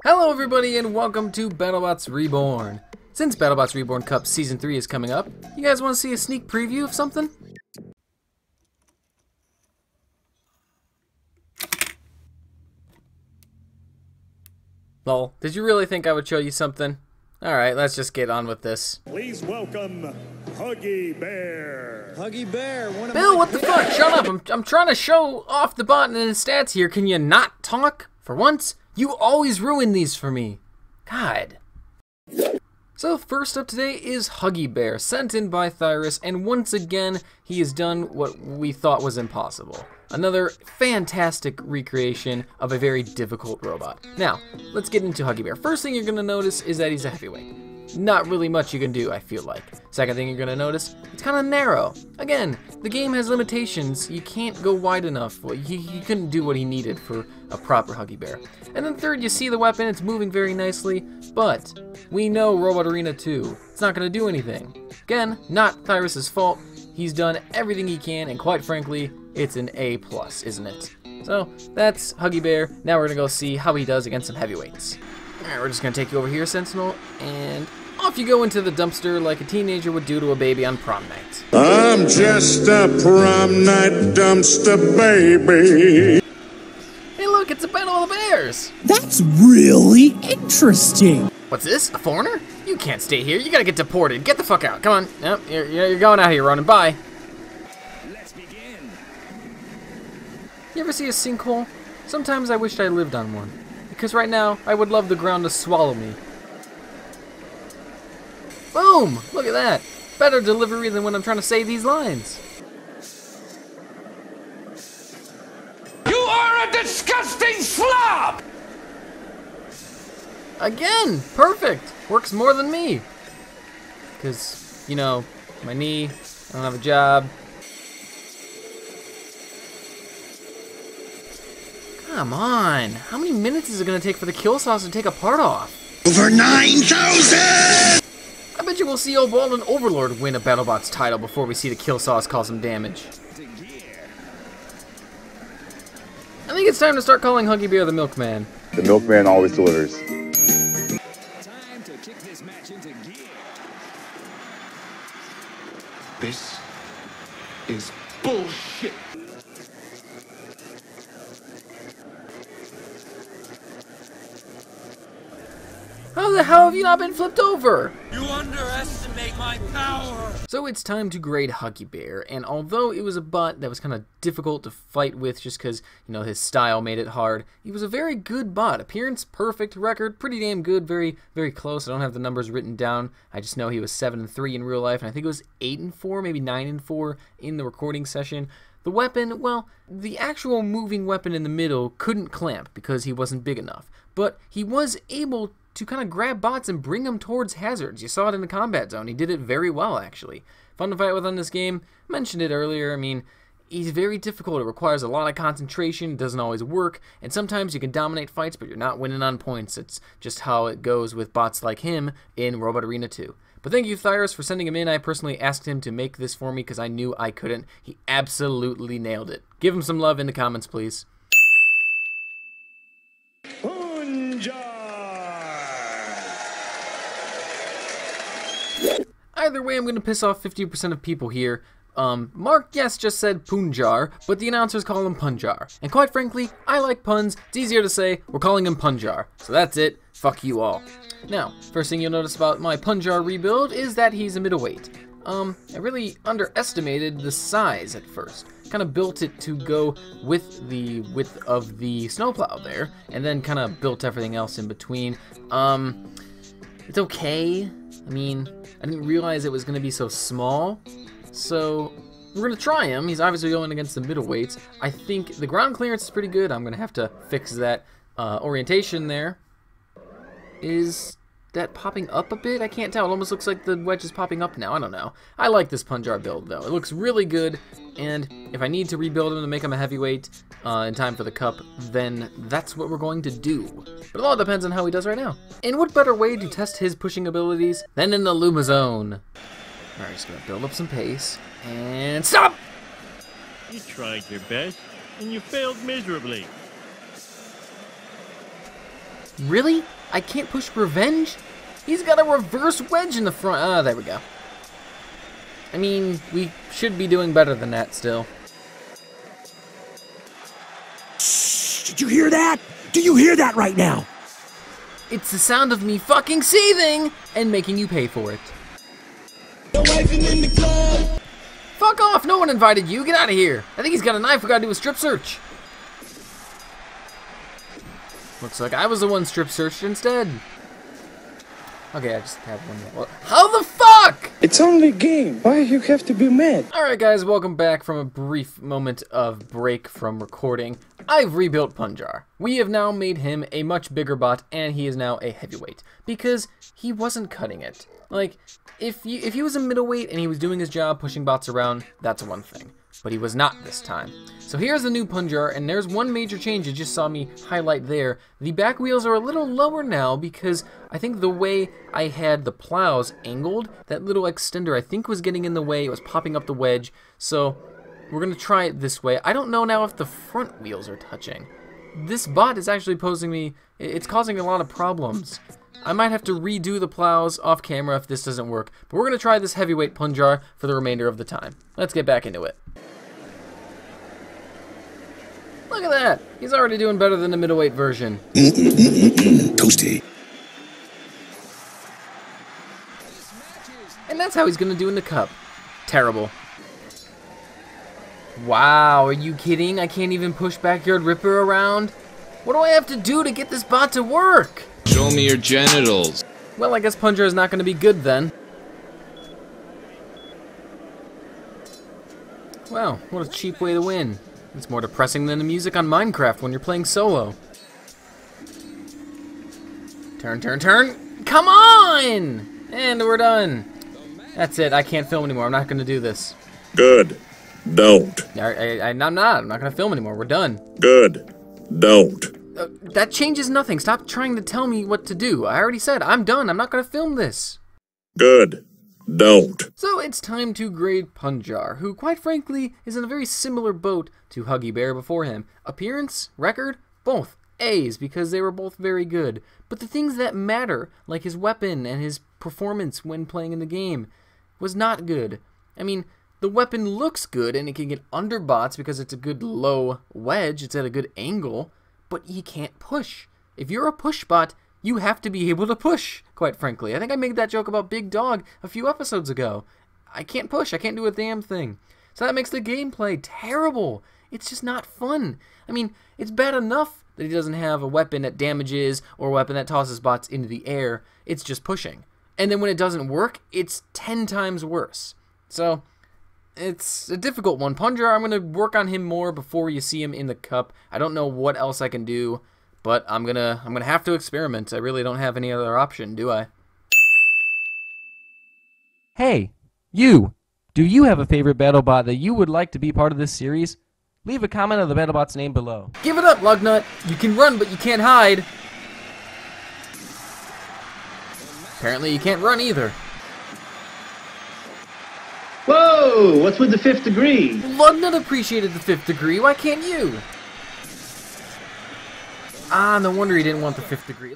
Hello everybody and welcome to BattleBots Reborn. Since BattleBots Reborn Cup Season 3 is coming up, you guys want to see a sneak preview of something? Lol, did you really think I would show you something? Alright, let's just get on with this. Please welcome Huggy Bear. Huggy Bear, Bill, what the fuck? Shut up, I'm trying to show off the bot and his stats here. Can you not talk? For once? You always ruin these for me. God. So first up today is Huggy Bear, sent in by Thyrus, and once again, he has done what we thought was impossible. Another fantastic recreation of a very difficult robot. Now, let's get into Huggy Bear. First thing you're gonna notice is that he's a heavyweight. Not really much you can do, I feel like. Second thing you're gonna notice, it's kind of narrow. Again, the game has limitations. You can't go wide enough. Well, he couldn't do what he needed for a proper Huggy Bear. And then third, you see the weapon, it's moving very nicely, but we know Robot Arena 2, it's not gonna do anything. Again, not Thyrus's fault. He's done everything he can, and quite frankly, it's an A+, isn't it? So, that's Huggy Bear. Now we're gonna go see how he does against some heavyweights. Alright, we're just gonna take you over here, Sentinel, and off you go into the dumpster like a teenager would do to a baby on prom night. I'm just a prom night dumpster baby. Hey look, it's a battle of the bears! That's really interesting. What's this, a foreigner? You can't stay here, you gotta get deported. Get the fuck out, come on. Nope, you're going out here, Ronan, bye. Let's begin. You ever see a sinkhole? Sometimes I wished I lived on one. Because right now, I would love the ground to swallow me. Boom! Look at that! Better delivery than when I'm trying to say these lines. You are a disgusting slob! Again! Perfect! Works more than me. Because, you know, my knee, I don't have a job. Come on! How many minutes is it gonna take for the kill sauce to take a part off? Over 9,000! I bet you we'll see old Baldwin Overlord win a BattleBots title before we see the kill sauce cause some damage. I think it's time to start calling Huggy Bear the Milkman. The milkman always delivers. Time to kick this match into gear. This is bullshit. How the hell have you not been flipped over? You underestimate my power. So it's time to grade Huggy Bear, and although it was a bot that was kind of difficult to fight with just because, you know, his style made it hard, he was a very good bot. Appearance, perfect. Record, pretty damn good. Very, very close. I don't have the numbers written down. I just know he was 7-3 in real life, and I think it was 8-4, maybe 9-4 in the recording session. The weapon, well, the actual moving weapon in the middle couldn't clamp because he wasn't big enough, but he was able to kind of grab bots and bring them towards hazards. You saw it in the combat zone. He did it very well, actually. Fun to fight with on this game. Mentioned it earlier. I mean, he's very difficult. It requires a lot of concentration. It doesn't always work. And sometimes you can dominate fights, but you're not winning on points. It's just how it goes with bots like him in Robot Arena 2. But thank you, Thyrus, for sending him in. I personally asked him to make this for me because I knew I couldn't. He absolutely nailed it. Give him some love in the comments, please. Punjar. Either way, I'm going to piss off 50% of people here. Mark, yes, just said Punjar, but the announcers call him Punjar. And quite frankly, I like puns. It's easier to say, we're calling him Punjar. So that's it. Fuck you all. Now, first thing you'll notice about my Punjar rebuild is that he's a middleweight. I really underestimated the size at first. Kind of built it to go with the width of the snowplow there, and then kind of built everything else in between. It's okay. I mean, I didn't realize it was going to be so small, so we're going to try him. He's obviously going against the middleweights. I think the ground clearance is pretty good. I'm going to have to fix that. Orientation there. Is that popping up a bit? I can't tell. It almost looks like the wedge is popping up now. I don't know. I like this Punjar build, though. It looks really good, and if I need to rebuild him to make him a heavyweight in time for the cup, then that's what we're going to do. But it all depends on how he does right now. And what better way to test his pushing abilities than in the Luma Zone? Alright, just gonna build up some pace, and stop! You tried your best, and you failed miserably. Really? I can't push revenge? He's got a reverse wedge in the front. Ah, there we go. I mean, we should be doing better than that still. Did you hear that? Do you hear that right now? It's the sound of me fucking seething and making you pay for it. Fuck off! No one invited you. Get out of here. I think he's got a knife. We gotta do a strip search. Looks like I was the one strip searched instead. Okay, I just have one more. How the fuck? It's only a game. Why you have to be mad? Alright guys, welcome back from a brief moment of break from recording. I've rebuilt Punjar. We have now made him a much bigger bot, and he is now a heavyweight. Because he wasn't cutting it. Like, if he was a middleweight and he was doing his job pushing bots around, that's one thing. But he was not this time. So here's the new Punjar, and there's one major change you just saw me highlight there. The back wheels are a little lower now because I think the way I had the plows angled, that little extender I think was getting in the way, it was popping up the wedge. So we're gonna try it this way. I don't know now if the front wheels are touching. This bot is actually posing me, it's causing a lot of problems. I might have to redo the plows off camera if this doesn't work, but we're gonna try this heavyweight Punjar for the remainder of the time. Let's get back into it. Look at that! He's already doing better than the middleweight version. Toasty. And that's how he's gonna do in the cup. Terrible. Wow, are you kidding? I can't even push Backyard Ripper around? What do I have to do to get this bot to work? Show me your genitals. Well, I guess Punjar is not gonna be good then. Wow, what a cheap way to win. It's more depressing than the music on Minecraft when you're playing solo. Turn, turn, turn! Come on! And we're done. That's it, I can't film anymore. I'm not gonna do this. Good. Don't. I'm not. I'm not gonna film anymore. We're done. Good. Don't. That changes nothing. Stop trying to tell me what to do. I already said I'm done. I'm not gonna film this. Good. Don't. So it's time to grade Punjar, who quite frankly is in a very similar boat to Huggy Bear before him. Appearance, record, both A's because they were both very good. But the things that matter, like his weapon and his performance when playing in the game, was not good. I mean, the weapon looks good and it can get under bots because it's a good low wedge, it's at a good angle, but he can't push. If you're a push bot, you have to be able to push, quite frankly. I think I made that joke about Big Dog a few episodes ago. I can't push, I can't do a damn thing. So that makes the gameplay terrible. It's just not fun. I mean, it's bad enough that he doesn't have a weapon that damages or a weapon that tosses bots into the air. It's just pushing. And then when it doesn't work, it's 10 times worse. So it's a difficult one. Punjar, I'm going to work on him more before you see him in the cup. I don't know what else I can do. But I'm gonna have to experiment. I really don't have any other option, do I? Hey, you! Do you have a favorite BattleBot that you would like to be part of this series? Leave a comment of the BattleBot's name below. Give it up, Lugnut! You can run, but you can't hide! Apparently you can't run either. Whoa! What's with the 5th degree? Lugnut appreciated the 5th degree, why can't you? Ah, no wonder he didn't want the 5th degree.